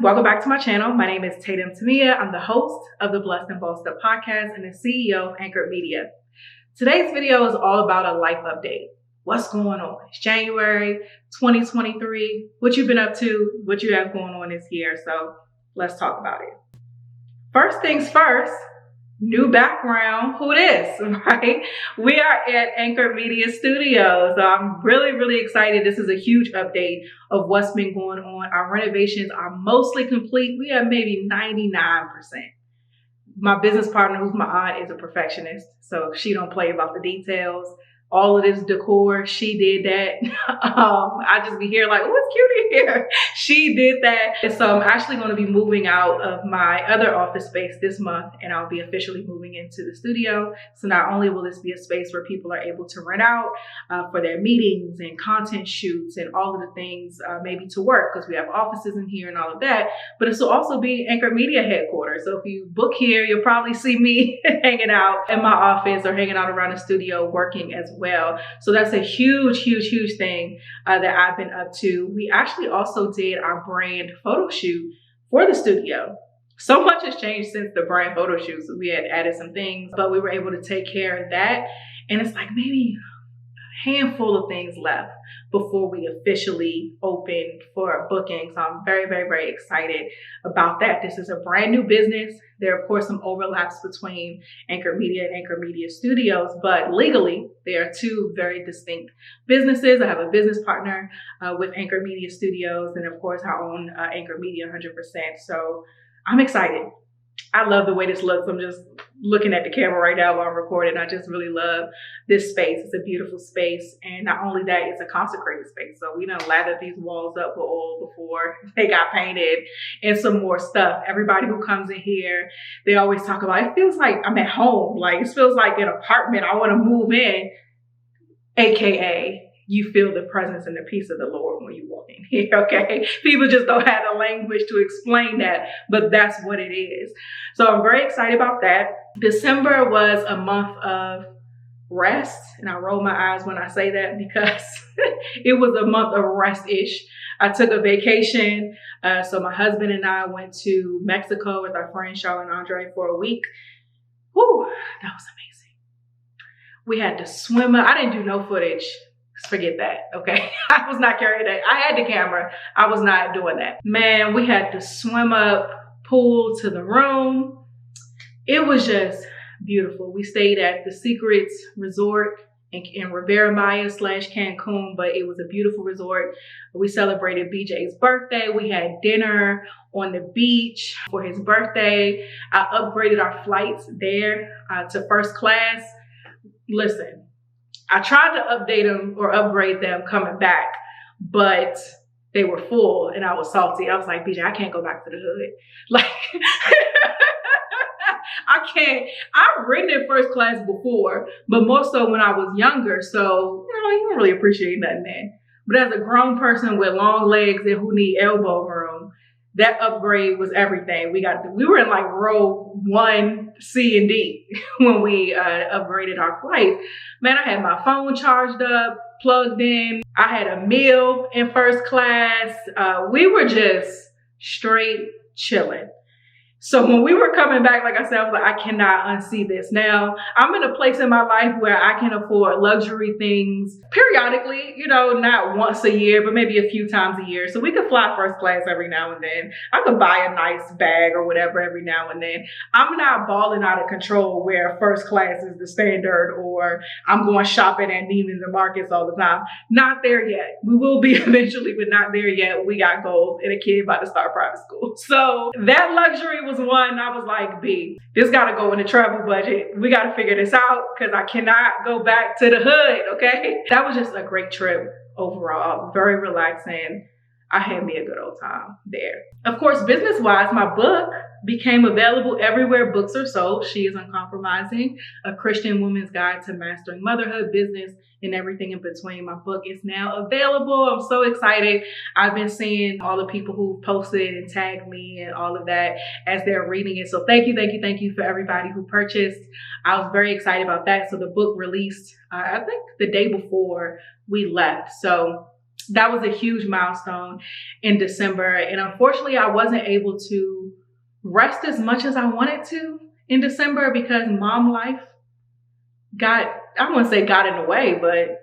Welcome back to my channel. My name is Tatum Temia. I'm the host of the Blessed and Bossed Up podcast and the CEO of Anchored Media. Today's video is all about a life update. What's going on? It's January 2023. What you've been up to, what you have going on this year. So let's talk about it. First things first, new background, who this, right? We are at Anchored Media Studios. So I'm really excited. This is a huge update of what's been going on. Our renovations are mostly complete. We have maybe 99%. My business partner, who's my aunt, is a perfectionist. So she don't play about the details. All of this decor, she did that. I just be here like, oh, it's cute in here. She did that. And so I'm actually going to be moving out of my other office space this month, and I'll be officially moving into the studio. So not only will this be a space where people are able to rent out for their meetings and content shoots and all of the things, maybe to work, because we have offices in here and all of that, but this will also be Anchored Media headquarters. So if you book here, you'll probably see me hanging out in my office or hanging out around the studio working as well. So that's a huge thing that I've been up to. We actually also did our brand photo shoot for the studio. So much has changed since the brand photo shoot. So we had added some things, but we were able to take care of that. And it's like maybe a handful of things left before we officially open for booking. So I'm very excited about that. This is a brand new business. There are, of course, some overlaps between Anchored Media and Anchored Media Studios, but legally, they are two very distinct businesses. I have a business partner with Anchored Media Studios, and of course, our own Anchored Media 100%. So I'm excited. I love the way this looks. I'm just looking at the camera right now while I'm recording. I just really love this space. It's a beautiful space. And not only that, it's a consecrated space. So we done lathered these walls up with oil before they got painted and some more stuff. Everybody who comes in here, they always talk about, it feels like I'm at home. Like it feels like an apartment. I want to move in, AKA you feel the presence and the peace of the Lord when you walk in here, okay? People just don't have the language to explain that, but that's what it is. So I'm very excited about that. December was a month of rest, and I roll my eyes when I say that because it was a month of rest-ish. I took a vacation. So my husband and I went to Mexico with our friend Charlotte and Andre for a week. Whew, that was amazing. We had to swim up. I didn't do no footage. Forget that, okay? I was not carrying that. I had the camera. I was not doing that. Man, we had to swim up, pool to the room. It was just beautiful. We stayed at the Secrets Resort in Riviera Maya / Cancun, but it was a beautiful resort. We celebrated BJ's birthday. We had dinner on the beach for his birthday. I upgraded our flights there to first class. Listen, I tried to update them or upgrade them coming back, but they were full and I was salty. I was like, BJ, I can't go back to the hood. Like, I can't. I've ridden in first class before, but more so when I was younger. So, you don't really appreciate nothing then. But as a grown person with long legs and who need elbow room, that upgrade was everything. We were in like row 1, C, and D when we upgraded our flights. Man, I had my phone charged up, plugged in. I had a meal in first class. We were just straight chilling. So when we were coming back, like I said, I was like, I cannot unsee this. Now, I'm in a place in my life where I can afford luxury things periodically, not once a year, but maybe a few times a year. So we could fly first class every now and then. I could buy a nice bag or whatever every now and then. I'm not balling out of control where first class is the standard or I'm going shopping at Neiman's and Marcus all the time. Not there yet. We will be eventually, but not there yet. We got goals and a kid about to start private school. So that luxury was one. I was like, B, this got to go in the travel budget. We got to figure this out because I cannot go back to the hood, okay? That was just a great trip overall. Very relaxing. I had me a good old time there. Of course, business-wise, my book became available everywhere books are sold. She is Uncompromising, a Christian woman's guide to mastering motherhood, business, and everything in between. My book is now available. I'm so excited. I've been seeing all the people who posted and tagged me and all of that as they're reading it. So thank you for everybody who purchased. I was very excited about that. So the book released, I think the day before we left. So that was a huge milestone in December. And unfortunately, I wasn't able to rest as much as I wanted to in December because mom life got, I don't want to say got in the way, but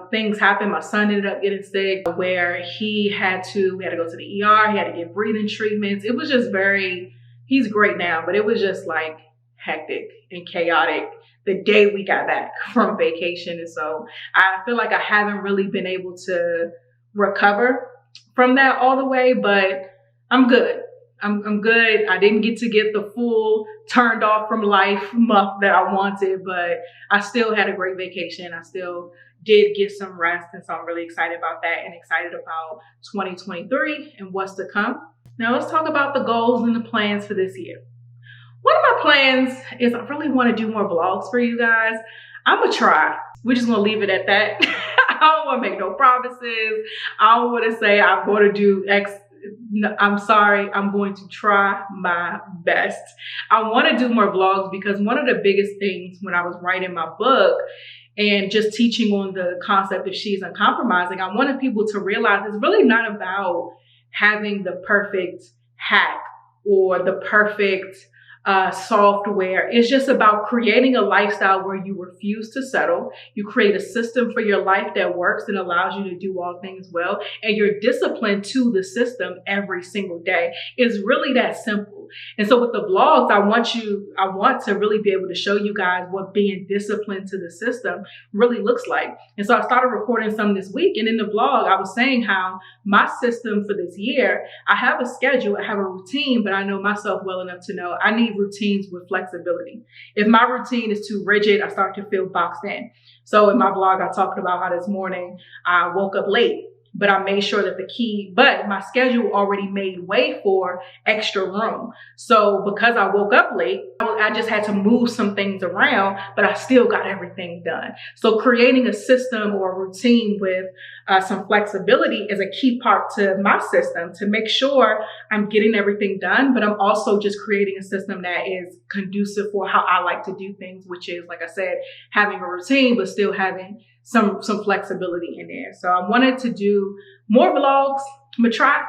things happened. My son ended up getting sick where we had to go to the ER. He had to get breathing treatments. It was just he's great now, but it was just like hectic and chaotic the day we got back from vacation. And so I feel like I haven't really been able to recover from that all the way, but I'm good. I'm good. I didn't get the full turned off from life month that I wanted, but I still had a great vacation. I still did get some rest. And so I'm really excited about that and excited about 2023 and what's to come. Now let's talk about the goals and the plans for this year. One of my plans is I really want to do more vlogs for you guys. I'm going to try. We're just going to leave it at that. I don't want to make no promises. I don't want to say I'm going to do X. No, I'm sorry. I'm going to try my best. I want to do more vlogs because one of the biggest things when I was writing my book and just teaching on the concept of She's Uncompromising, I wanted people to realize it's really not about having the perfect hack or the perfect software. It's just about creating a lifestyle where you refuse to settle. You create a system for your life that works and allows you to do all things well. And you're disciplined to the system every single day. It's really that simple. And so with the vlogs, I want to really be able to show you guys what being disciplined to the system really looks like. And so I started recording some this week. And in the vlog, I was saying how my system for this year, I have a schedule, I have a routine, but I know myself well enough to know I need routines with flexibility. If my routine is too rigid, I start to feel boxed in. So in my vlog, I talked about how this morning I woke up late, but I made sure that but my schedule already made way for extra room. So because I woke up late, I just had to move some things around, but I still got everything done. So creating a system or a routine with some flexibility is a key part to my system to make sure I'm getting everything done, but I'm also just creating a system that is conducive for how I like to do things, which is, like I said, having a routine, but still having some flexibility in there. So I wanted to do more vlogs. I'm gonna try.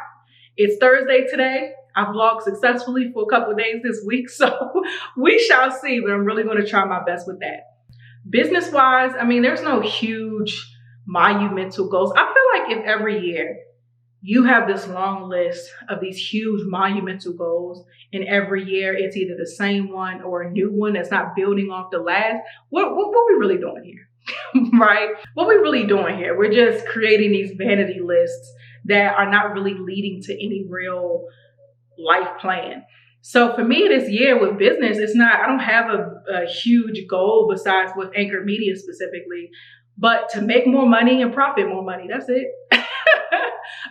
It's Thursday today. I vlogged successfully for a couple of days this week, so we shall see, but I'm really gonna try my best with that. Business-wise, I mean, there's no huge monumental goals. I feel like if every year you have this long list of these huge monumental goals, and every year it's either the same one or a new one that's not building off the last, what are we really doing here? Right? What are we really doing here? We're just creating these vanity lists that are not really leading to any real life plan. So for me this year with business, I don't have a huge goal besides with Anchor Media specifically, but to make more money and profit more money. That's it.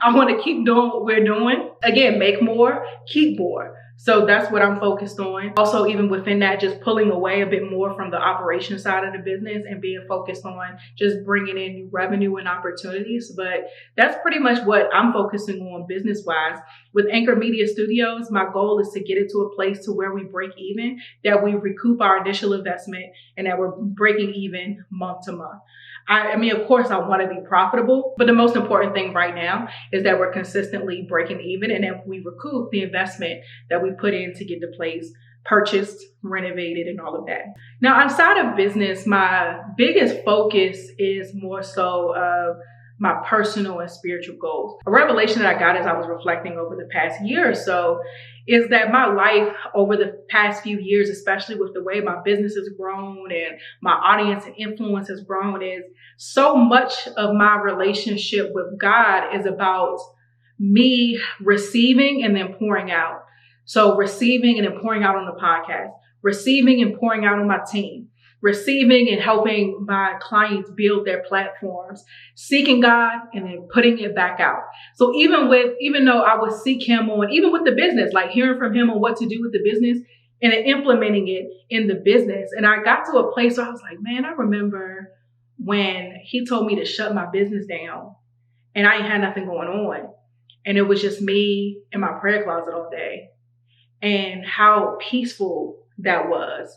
I want to keep doing what we're doing. Again, make more, keep more. So that's what I'm focused on. Also, even within that, just pulling away a bit more from the operation side of the business and being focused on just bringing in new revenue and opportunities. But that's pretty much what I'm focusing on business-wise. With Anchor Media Studios, my goal is to get it to a place to where we break even, that we recoup our initial investment, and that we're breaking even month to month. I mean, of course, I want to be profitable, but the most important thing right now is that we're consistently breaking even, and that we recoup the investment that we put in to get the place purchased, renovated, and all of that. Now, outside of business, my biggest focus is more so of my personal and spiritual goals. A revelation that I got as I was reflecting over the past year or so is that my life over the past few years, especially with the way my business has grown and my audience and influence has grown, is so much of my relationship with God is about me receiving and then pouring out. So receiving and then pouring out on the podcast, receiving and pouring out on my team, receiving and helping my clients build their platforms, seeking God and then putting it back out. So even though I would seek him on, even with the business, like hearing from him on what to do with the business and then implementing it in the business. And I got to a place where I was like, man, I remember when he told me to shut my business down and I ain't had nothing going on. And it was just me in my prayer closet all day, and how peaceful that was.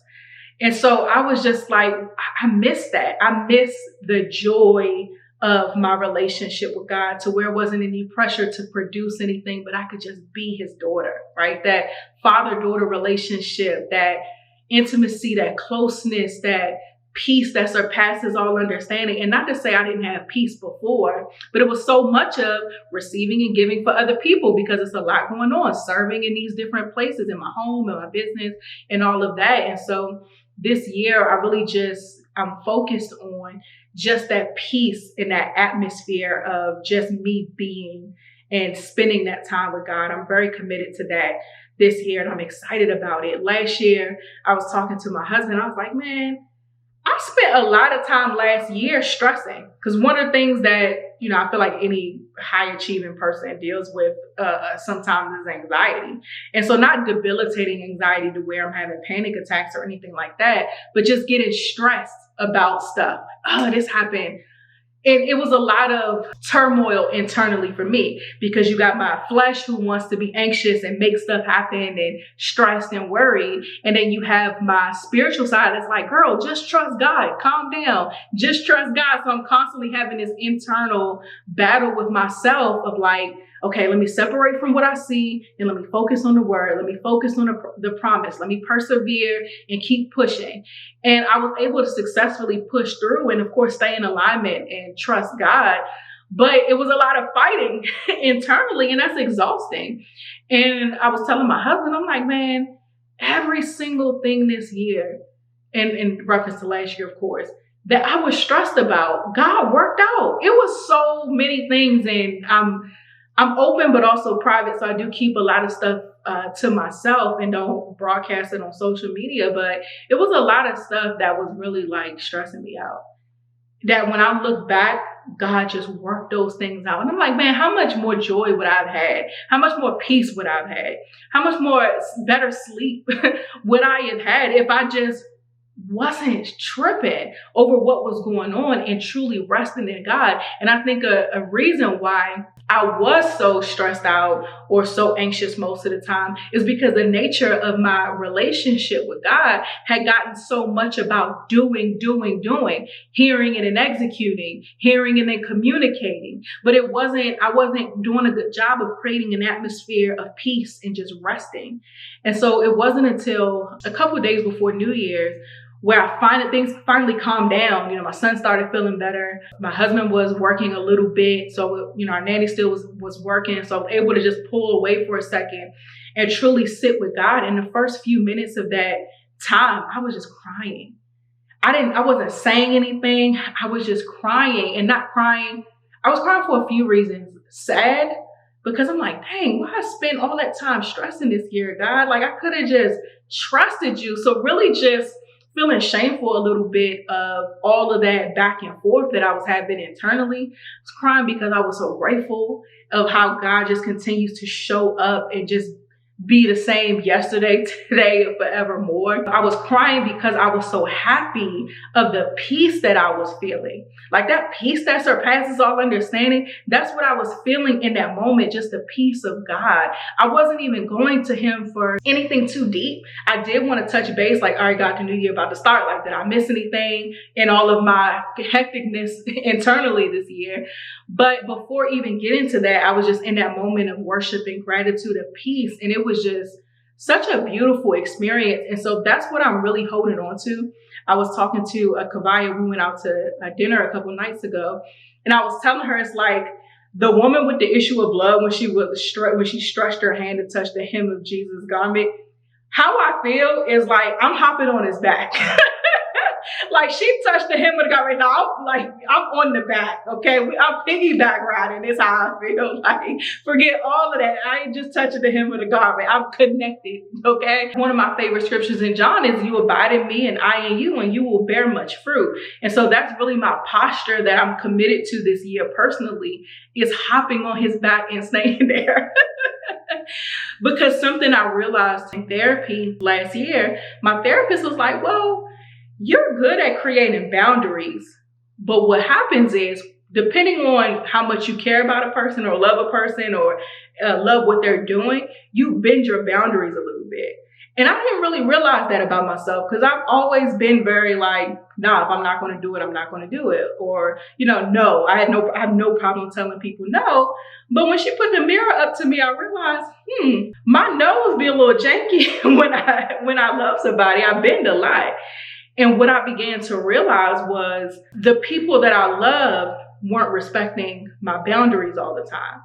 And so I was just like, I miss that. I miss the joy of my relationship with God, to where it wasn't any pressure to produce anything, but I could just be his daughter, right? That father-daughter relationship, that intimacy, that closeness, that peace that surpasses all understanding. And not to say I didn't have peace before, but it was so much of receiving and giving for other people, because it's a lot going on, serving in these different places, in my home, in my business, and all of that. And so this year, I'm focused on just that peace in that atmosphere of just me being and spending that time with God. I'm very committed to that this year, and I'm excited about it. Last year, I was talking to my husband. I was like, man, I spent a lot of time last year stressing, because one of the things that, I feel like any high achieving person deals with sometimes is anxiety. And so not debilitating anxiety to where I'm having panic attacks or anything like that, but just getting stressed about stuff. Oh, this happened. And it was a lot of turmoil internally for me, because you got my flesh who wants to be anxious and make stuff happen and stressed and worried. And then you have my spiritual side that's like, girl, just trust God. Calm down. Just trust God. So I'm constantly having this internal battle with myself of like, okay, let me separate from what I see and let me focus on the word. Let me focus on the promise. Let me persevere and keep pushing. And I was able to successfully push through and, of course, stay in alignment and trust God. But it was a lot of fighting internally, and that's exhausting. And I was telling my husband, I'm like, man, every single thing this year, and in reference to last year, of course, that I was stressed about, God worked out. It was so many things, and I'm open, but also private. So I do keep a lot of stuff to myself and don't broadcast it on social media. But it was a lot of stuff that was really like stressing me out, that when I look back, God just worked those things out. And I'm like, man, how much more joy would I have had? How much more peace would I have had? How much more better sleep would I have had if I just wasn't tripping over what was going on and truly resting in God? And I think a reason why I was so stressed out or so anxious most of the time is because the nature of my relationship with God had gotten so much about doing, hearing and then executing, hearing and then communicating. But I wasn't doing a good job of creating an atmosphere of peace and just resting. And so it wasn't until a couple of days before New Year's where things finally calmed down. My son started feeling better. My husband was working a little bit. So, our nanny still was working. So I was able to just pull away for a second and truly sit with God. In the first few minutes of that time, I was just crying. I wasn't saying anything. I was just crying, and not crying. I was crying for a few reasons. Sad, because I'm like, dang, why I spent all that time stressing this year, God? Like, I could have just trusted you. So really just feeling shameful a little bit of all of that back and forth that I was having internally. I was crying because I was so grateful of how God just continues to show up and just be the same yesterday, today, and forevermore. I was crying because I was so happy of the peace that I was feeling. Like that peace that surpasses all understanding. That's what I was feeling in that moment, just the peace of God. I wasn't even going to him for anything too deep. I did want to touch base, like, all right, God, the new year about to start. Like, did I miss anything in all of my hecticness internally this year? But before even getting to that, I was just in that moment of worship and gratitude and peace. And it was just such a beautiful experience. And so that's what I'm really holding on to. I was talking to Keviah. We went out to dinner a couple nights ago. And I was telling her, it's like the woman with the issue of blood, when she stretched her hand to touch the hem of Jesus' garment. How I feel is like I'm hopping on his back. Like she touched the hem of the garment. Now I'm on the back. Okay, I'm piggyback riding. Is how I feel. Like forget all of that. I ain't just touching the hem of the garment. I'm connected. Okay. One of my favorite scriptures in John is, "You abide in me, and I in you, and you will bear much fruit." And so that's really my posture that I'm committed to this year personally, is hopping on his back and staying there. Because something I realized in therapy last year, my therapist was like, well, you're good at creating boundaries. But what happens is, depending on how much you care about a person or love a person or love what they're doing, you bend your boundaries a little bit. And I didn't really realize that about myself because I've always been very like, nah, if I'm not going to do it, I'm not going to do it. Or, no, I have no problem telling people no. But when she put the mirror up to me, I realized, my nose be a little janky when I love somebody. I bend a lot. And what I began to realize was the people that I love weren't respecting my boundaries all the time.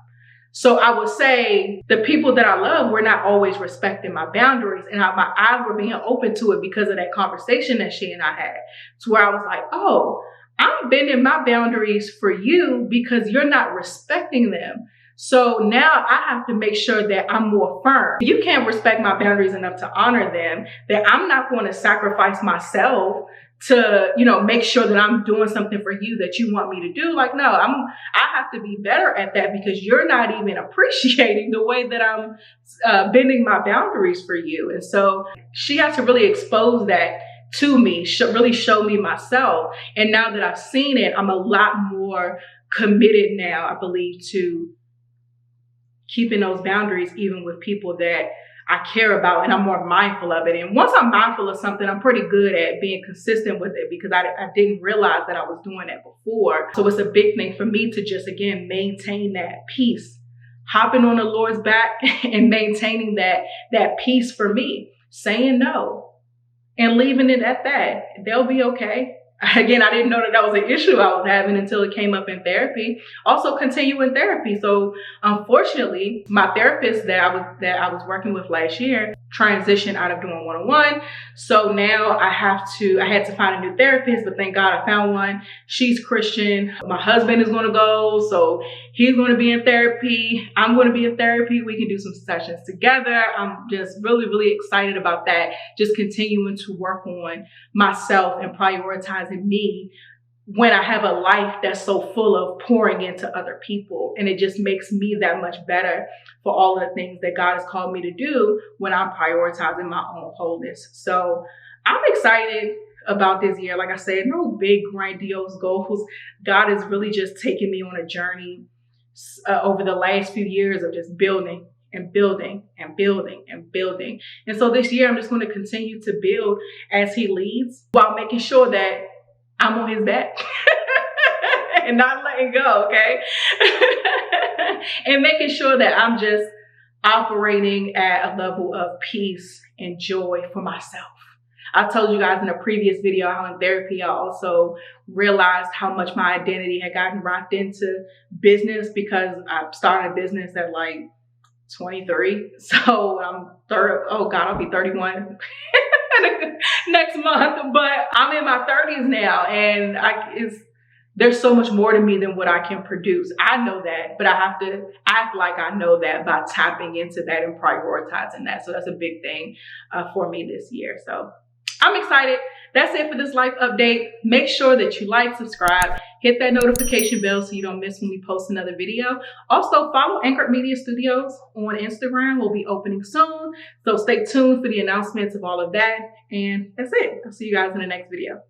So I would say the people that I love were not always respecting my boundaries, and my eyes were being open to it because of that conversation that she and I had, to where I was like, oh, I'm bending my boundaries for you because you're not respecting them. So now I have to make sure that I'm more firm. You can't respect my boundaries enough to honor them, that I'm not going to sacrifice myself to, make sure that I'm doing something for you that you want me to do. Like, no, I have to be better at that because you're not even appreciating the way that I'm bending my boundaries for you. And so she had to really expose that to me, really show me myself. And now that I've seen it, I'm a lot more committed now, I believe, to keeping those boundaries, even with people that I care about, and I'm more mindful of it. And once I'm mindful of something, I'm pretty good at being consistent with it because I didn't realize that I was doing that before. So it's a big thing for me to just, again, maintain that peace, hopping on the Lord's back and maintaining that peace for me, saying no and leaving it at that. They'll be okay. Again, I didn't know that was an issue I was having until it came up in therapy. Also continuing therapy. So unfortunately, my therapist that I was working with last year transitioned out of doing one-on-one. So now I had to find a new therapist, but thank God I found one. She's Christian. My husband is going to go. So he's going to be in therapy. I'm going to be in therapy. We can do some sessions together. I'm just really, really excited about that. Just continuing to work on myself and prioritizing me when I have a life that's so full of pouring into other people. And it just makes me that much better for all of the things that God has called me to do when I'm prioritizing my own wholeness. So I'm excited about this year. Like I said, no big grandiose goals. God is really just taking me on a journey over the last few years of just building and building and building and building. And so this year, I'm just going to continue to build as he leads while making sure that I'm on his back and not letting go, okay? And making sure that I'm just operating at a level of peace and joy for myself. I told you guys in a previous video how in therapy I also realized how much my identity had gotten wrapped into business because I started a business at like 23. So I'll be 31 next month, but I'm in my 30s now, and there's so much more to me than what I can produce. I know that, but I have to act like I know that by tapping into that and prioritizing that. So that's a big thing for me this year. So I'm excited. That's it for this life update. Make sure that you like, subscribe, hit that notification bell so you don't miss when we post another video. Also, follow Anchored Media Studios on Instagram. We'll be opening soon. So stay tuned for the announcements of all of that. And that's it. I'll see you guys in the next video.